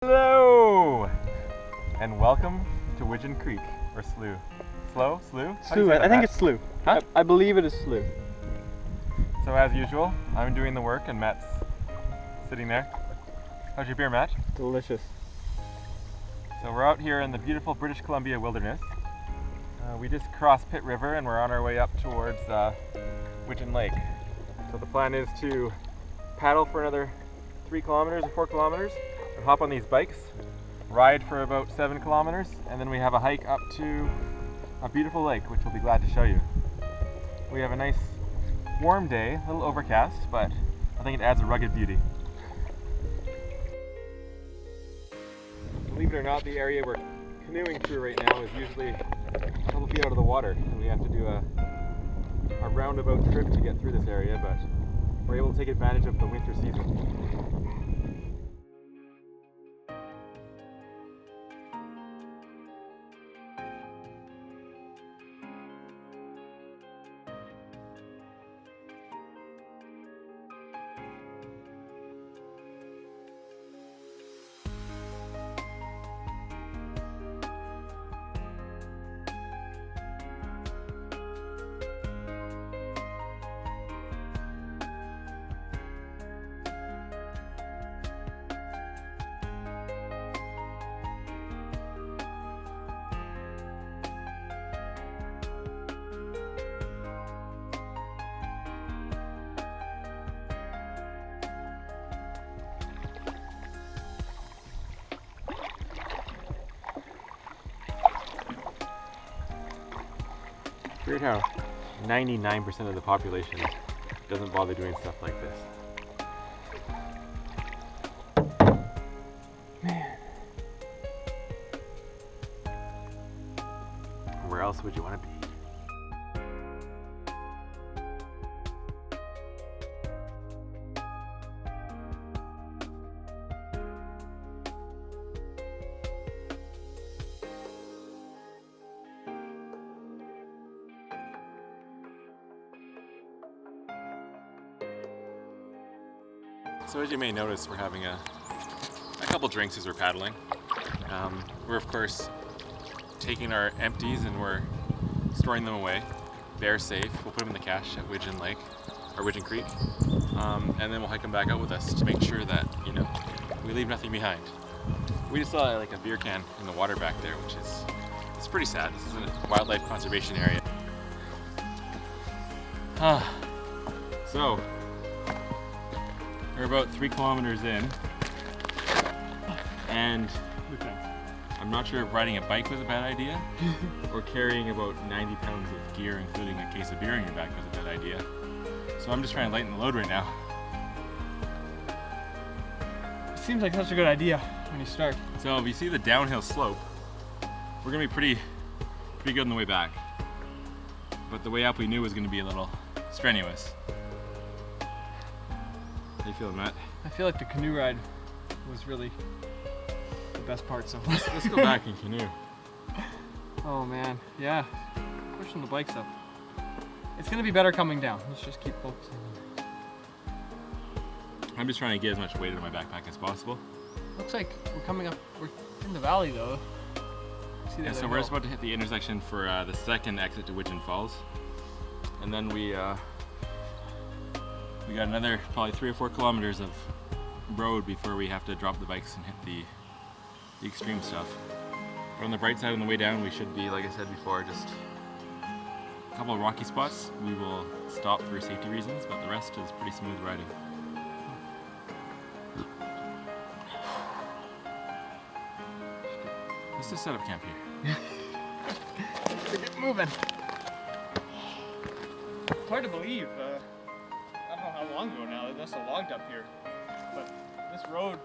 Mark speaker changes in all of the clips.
Speaker 1: Hello! And welcome to Widgeon Creek, or Slough. Slough? Slough?
Speaker 2: Slough, I think it's Slough.
Speaker 1: Huh?
Speaker 2: I believe it is Slough.
Speaker 1: So as usual, I'm doing the work and Matt's sitting there. How's your beer, Matt?
Speaker 2: Delicious.
Speaker 1: So we're out here in the beautiful British Columbia wilderness. We just crossed Pitt River and we're on our way up towards Widgeon Lake. So the plan is to paddle for another 3 kilometers or 4 kilometers and hop on these bikes, ride for about 7 kilometers, and then we have a hike up to a beautiful lake, which we'll be glad to show you. We have a nice warm day, a little overcast, but I think it adds a rugged beauty. Believe it or not, the area we're canoeing through right now is usually a couple feet out of the water, and we have to do a roundabout trip to get through this area, but we're able to take advantage of the winter season. Weird how 99% of the population doesn't bother doing stuff like this. Man. Where else would you want to be? So as you may notice, we're having a couple drinks as we're paddling. We're of course taking our empties and we're storing them away. They're safe. We'll put them in the cache at Widgeon Lake, or Widgeon Creek, and then we'll hike them back out with us to make sure that, you know, we leave nothing behind. We just saw like a beer can in the water back there, which is, it's pretty sad. This is a wildlife conservation area. So we're about 3 kilometers in, and I'm not sure if riding a bike was a bad idea, or carrying about 90 pounds of gear, including a case of beer on your back, was a bad idea. So I'm just trying to lighten the load right now.
Speaker 2: It seems like such a good idea when you start.
Speaker 1: So if you see the downhill slope, we're gonna be pretty good on the way back. But the way up we knew was gonna be a little strenuous. How you feeling, Matt?
Speaker 2: I feel like the canoe ride was really the best part so far.
Speaker 1: Let's go back and canoe.
Speaker 2: Oh man, yeah. Pushing the bikes up. It's gonna be better coming down. Let's just keep focusing.
Speaker 1: I'm just trying to get as much weight out of my backpack as possible.
Speaker 2: Looks like we're coming up, we're in the valley though. See
Speaker 1: Yeah, so we're just about to hit the intersection for the second exit to Widgeon Falls. And then we got another probably 3 or 4 kilometers of road before we have to drop the bikes and hit the extreme stuff. But on the bright side on the way down, we should be, like I said before, just a couple of rocky spots. We will stop for safety reasons, but the rest is pretty smooth riding. Let's just set up camp here.
Speaker 2: Get moving. It's hard to believe. I don't know how long ago now that's so logged up here, but this road,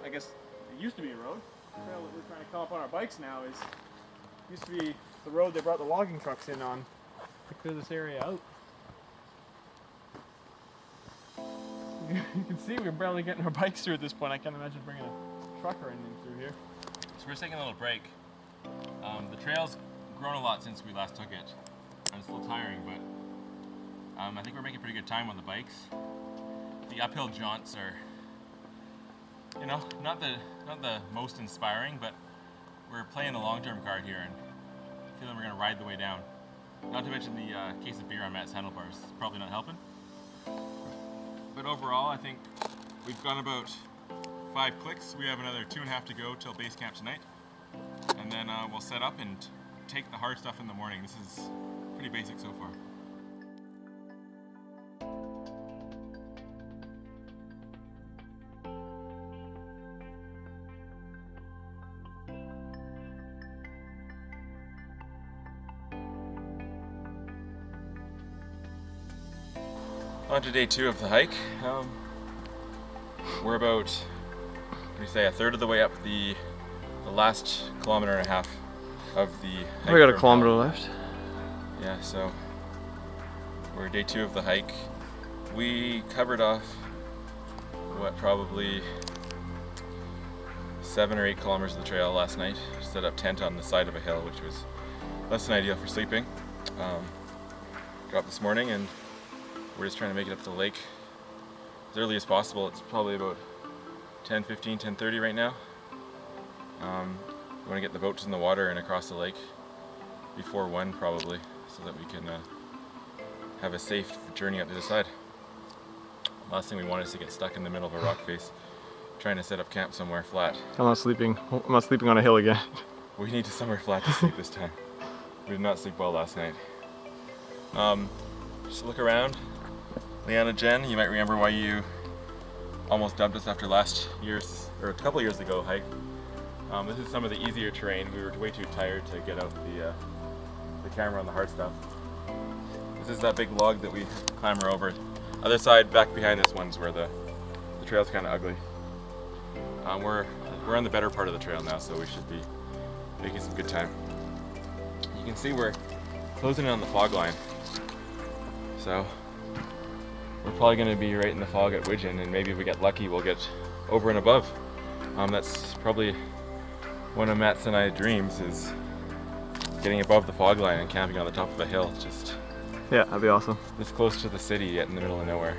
Speaker 2: I guess it used to be a road. The trail that we're trying to come up on our bikes now used to be the road they brought the logging trucks in on to clear this area out. You can see we're barely getting our bikes through at this point. I can't imagine bringing a truck or anything through here.
Speaker 1: So we're taking a little break. The trail's grown a lot since we last took it. And it's a little tiring, but I think we're making pretty good time on the bikes. The uphill jaunts are you know, not the most inspiring, but we're playing the long-term card here and feeling we're gonna ride the way down. Not to mention the case of beer on Matt's handlebars, probably not helping. But overall, I think we've gone about 5 clicks. We have another 2.5 to go till base camp tonight, and then we'll set up and take the hard stuff in the morning. This is pretty basic so far. On to day 2 of the hike. We're about, what do you say, a third of the way up the last 1.5 kilometers of the hike.
Speaker 2: We got a
Speaker 1: from
Speaker 2: kilometer
Speaker 1: hell.
Speaker 2: left.
Speaker 1: Yeah, so we're day 2 of the hike. We covered off, what, probably 7 or 8 kilometers of the trail last night. Set up tent on the side of a hill, which was less than ideal for sleeping. Got up this morning and we're just trying to make it up to the lake as early as possible. It's probably about 10:15, 10:30 right now. We want to get the boats in the water and across the lake before 1 probably, so that we can have a safe journey up the other side. Last thing we want is to get stuck in the middle of a rock face trying to set up camp somewhere flat.
Speaker 2: I'm not sleeping on a hill again.
Speaker 1: We need somewhere flat to sleep this time. We did not sleep well last night. Just look around. Leanna, Jen, you might remember why you almost dumped us after last year's, or a couple years ago, hike. This is some of the easier terrain. We were way too tired to get out the camera on the hard stuff. This is that big log that we clamber over. Other side, back behind this one's where the trail's kind of ugly. We're on the better part of the trail now, so we should be making some good time. You can see we're closing in on the fog line. So we're probably going to be right in the fog at Widgeon, and maybe if we get lucky we'll get over and above. That's probably one of Matt's and I's dreams, is getting above the fog line and camping on the top of a hill, just
Speaker 2: Yeah, that'd be awesome.
Speaker 1: this close to the city yet in the middle of nowhere.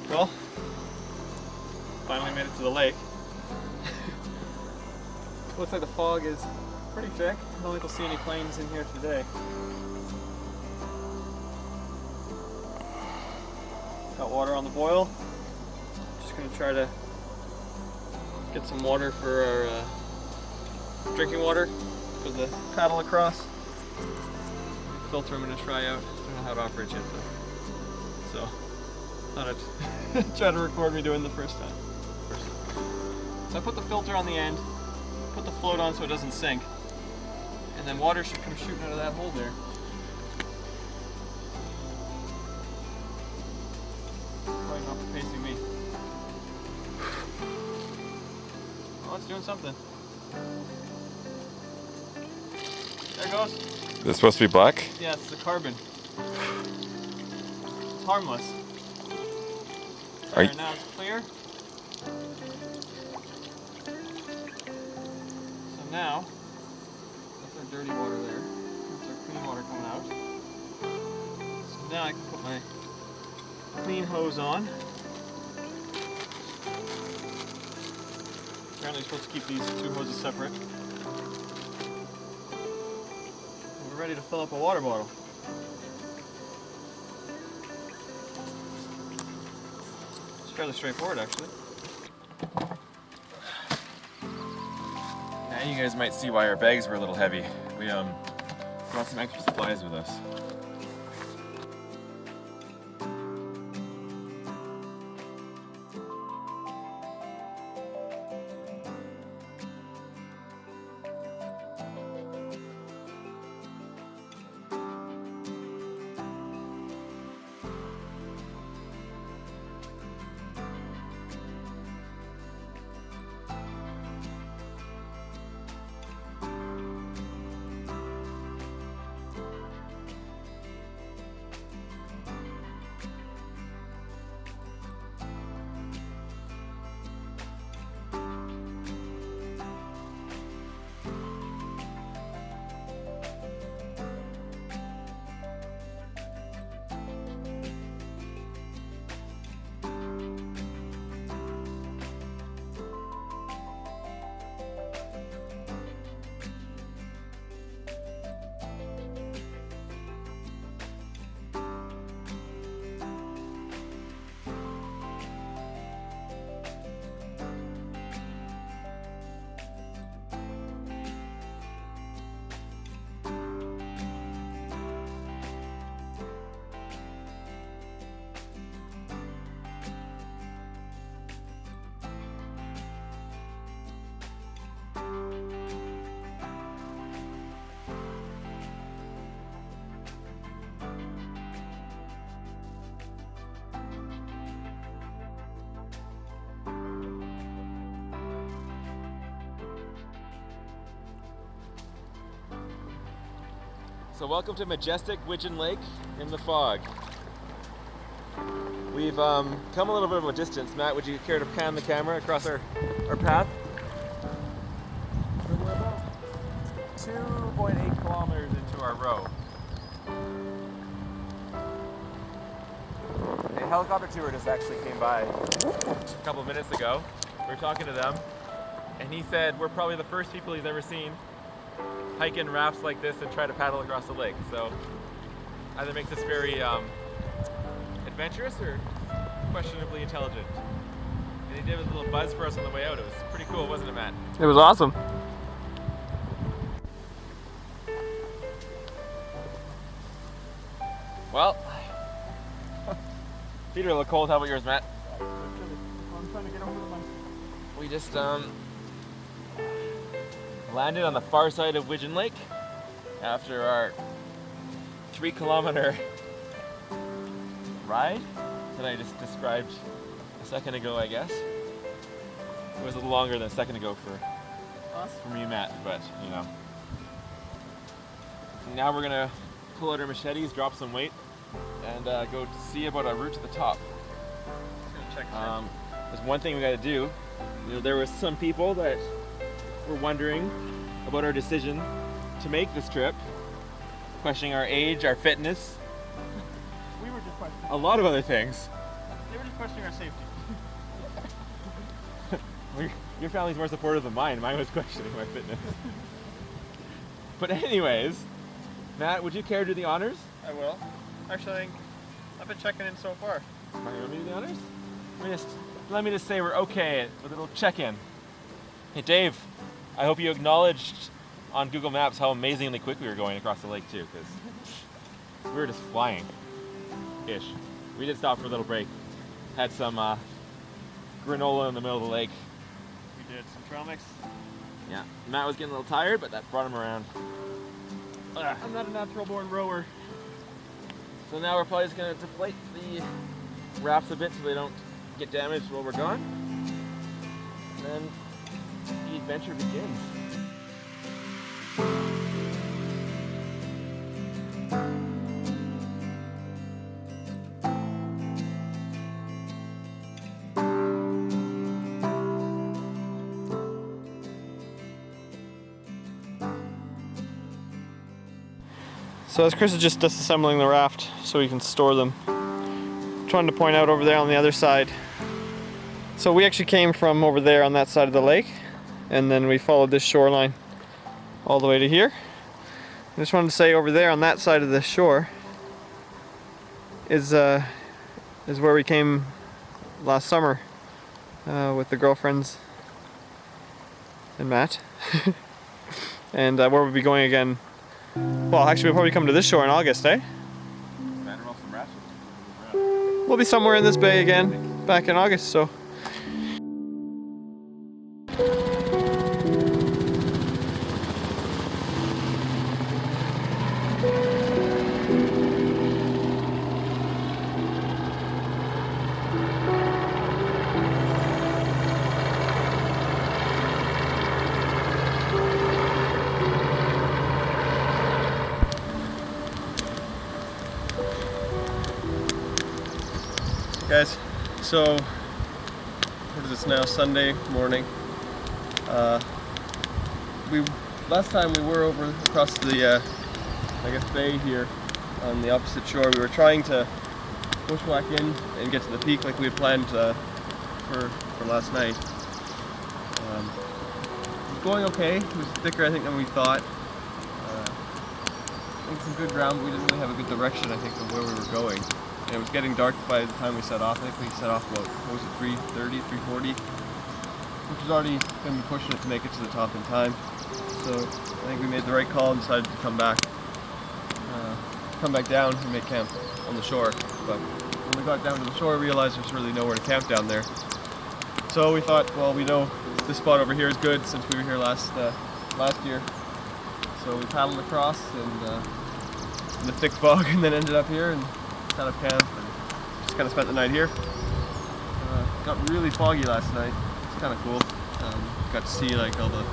Speaker 2: Well, finally made it to the lake. Looks like the fog is pretty thick. I don't think we'll see any planes in here today. Got water on the boil. Just gonna try to get some water for our drinking water for the paddle across. Filter I'm gonna try out. I don't know how it operates yet though. So, thought I'd try to record me doing the first time. So I put the filter on the end, put the float on so it doesn't sink, and then water should come shooting out of that hole there. Probably not facing me. Oh, it's doing something. There it goes.
Speaker 1: Is it supposed to be black?
Speaker 2: Yeah, it's the carbon. It's harmless. There, now it's clear. So now, that's our dirty water there. That's our clean water coming out. So now I can put my clean hose on. Apparently you're supposed to keep these two hoses separate. And we're ready to fill up a water bottle. It's fairly straightforward actually.
Speaker 1: Now you guys might see why our bags were a little heavy. We brought some extra supplies with us. So welcome to majestic Widgeon Lake in the fog. We've come a little bit of a distance. Matt, would you care to pan the camera across our path? So we're about 2.8 kilometers into our row. A helicopter tour just actually came by a couple of minutes ago. We were talking to them, and he said we're probably the first people he's ever seen hike in rafts like this and try to paddle across the lake. So either makes us very adventurous or questionably intelligent. And he did a little buzz for us on the way out. It was pretty cool, wasn't it, Matt?
Speaker 2: It was awesome.
Speaker 1: Well, feet are a little cold. How about yours, Matt?
Speaker 2: I'm trying to get over the one.
Speaker 1: We just landed on the far side of Widgeon Lake after our 3-kilometer ride that I just described a second ago, I guess. It was a little longer than a second ago for
Speaker 2: Us?
Speaker 1: For me and Matt, but you know. Now we're gonna pull out our machetes, drop some weight, and go see about our route to the top.
Speaker 2: Just gonna check.
Speaker 1: There's one thing we gotta do. You know, there were some people that were wondering about our decision to make this trip, questioning our age, our fitness,
Speaker 2: We were just questioning.
Speaker 1: a lot of other things.
Speaker 2: They were just questioning our safety.
Speaker 1: Your family's more supportive than mine. Mine was questioning my fitness. But anyways, Matt, would you care to do the honors?
Speaker 2: I will. Actually, I've been checking in so far.
Speaker 1: You want me to do the honors? Let me just say we're okay with a little check-in. Hey Dave, I hope you acknowledged on Google Maps how amazingly quick we were going across the lake too, because we were just flying-ish. We did stop for a little break. Had some granola in the middle of the lake.
Speaker 2: We did some trail mix.
Speaker 1: Yeah, Matt was getting a little tired, but that brought him around.
Speaker 2: I'm not a natural born rower.
Speaker 1: So now we're probably just gonna deflate the rafts a bit so they don't get damaged while we're gone. And then the adventure begins.
Speaker 2: So as Chris is just disassembling the raft so we can store them, trying to point out over there on the other side. So we actually came from over there on that side of the lake, and then we followed this shoreline all the way to here. I just wanted to say over there on that side of the shore is where we came last summer with the girlfriends and Matt. And where we'll be going again. Well, actually, we'll probably come to this shore in August, eh? We'll be somewhere in this bay again, back in August, so. Guys, so what is this now? Sunday morning. Last time we were over across the I guess bay here on the opposite shore. We were trying to bushwhack in and get to the peak like we had planned for last night. It was going okay. It was thicker, I think, than we thought. I think some good ground, but we didn't really have a good direction, I think, of where we were going. And it was getting dark by the time we set off. I think we set off about, what was it, 3:30, 3:40? Which was already going to be pushing it to make it to the top in time. So I think we made the right call and decided to come back down and make camp on the shore. But when we got down to the shore, we realized there's really nowhere to camp down there. So we thought, well, we know this spot over here is good since we were here last year. So we paddled across and in the thick fog, and then ended up here and set up camp and just kind of spent the night here. Got really foggy last night. It's kind of cool. Got to see like all the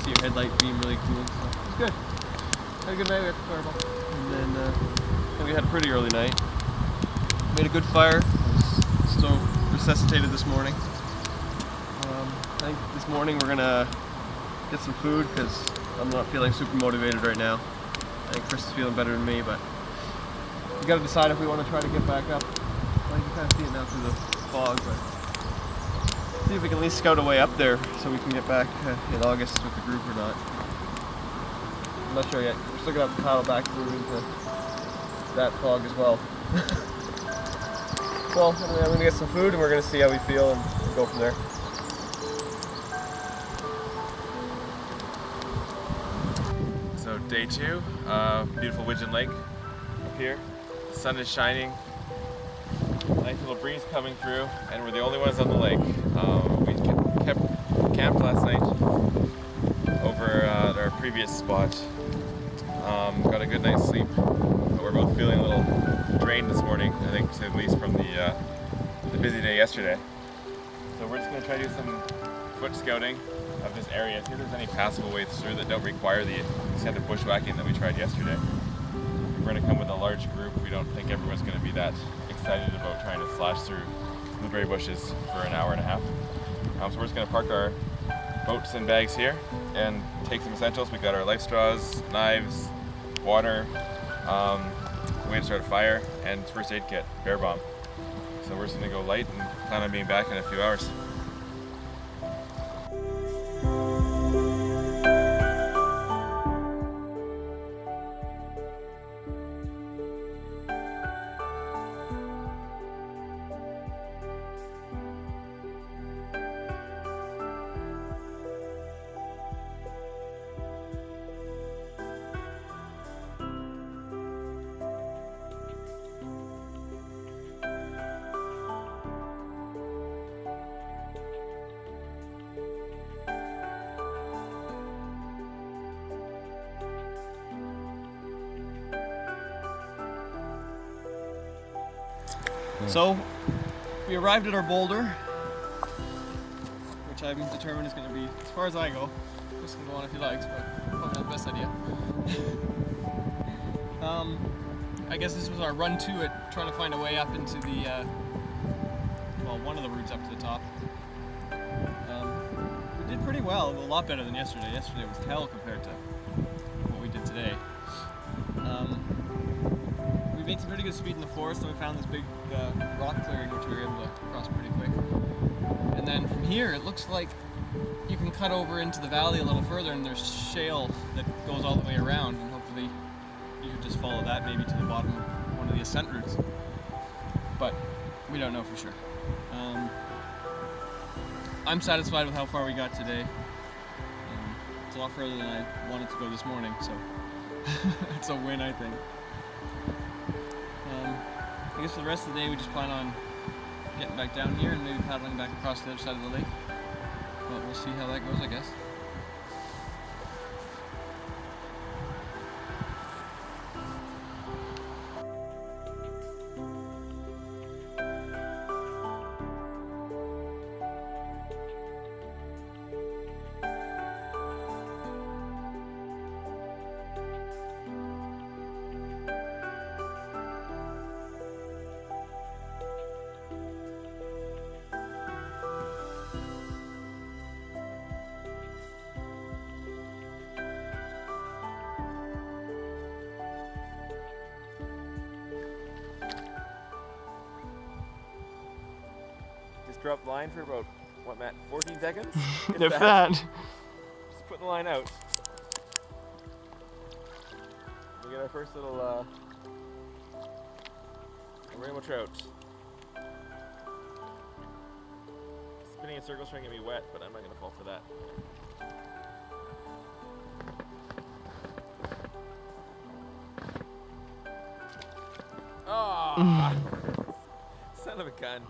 Speaker 2: your headlight beam really cool and stuff. It's good. Had a good night. We had fireball, and then we had a pretty early night. Made a good fire. I was still resuscitated this morning. I think this morning we're gonna get some food because I'm not feeling super motivated right now. I think Chris is feeling better than me, but we gotta decide if we want to try to get back up. Well, you can kind of see it now through the fog, but see if we can at least scout a way up there so we can get back in August with the group or not. I'm not sure yet. We're still gonna have to paddle back through into that fog as well. Well, anyway, I'm gonna get some food and we're gonna see how we feel and go from there.
Speaker 1: So day 2, beautiful Widgeon Lake up here. The sun is shining. Nice little breeze coming through, and we're the only ones on the lake. We kept camped last night over at our previous spot. Got a good night's sleep, but we're both feeling a little drained this morning, I think, to say the least, from the busy day yesterday. So we're just going to try to do some foot scouting of this area, see if there's any passable ways through that don't require the extent of bushwhacking that we tried yesterday. We're going to come with a large group. We don't think everyone's going to be that excited about trying to slash through blueberry bushes for an hour and a half. So we're just going to park our boats and bags here and take some essentials. We got our life straws, knives, water, way to start a fire, and first aid kit, bear bomb. So we're just gonna go light and plan on being back in a few hours.
Speaker 2: So, we arrived at our boulder, which I'm determined is going to be, as far as I go, Chris can go on if he likes, but probably not the best idea. I guess this was our run to it, trying to find a way up into the, well, one of the routes up to the top. We did pretty well, a lot better than yesterday. Yesterday was hell compared to what we did today. We made some pretty good speed in the forest, and we found this big rock clearing which we were able to cross pretty quick. And then from here it looks like you can cut over into the valley a little further, and there's shale that goes all the way around, and hopefully you could just follow that maybe to the bottom of one of the ascent routes. But we don't know for sure. I'm satisfied with how far we got today. It's a lot further than I wanted to go this morning, so it's a win, I think. I guess for the rest of the day we just plan on getting back down here and maybe paddling back across the other side of the lake. But we'll see how that goes, I guess.
Speaker 1: Drop the line for about, what, Matt, 14 seconds?
Speaker 2: If that.
Speaker 1: Just putting the line out. We get our first little rainbow trout. Spinning in circles trying to get me wet, but I'm not going to fall for that. Oh! Son of a gun.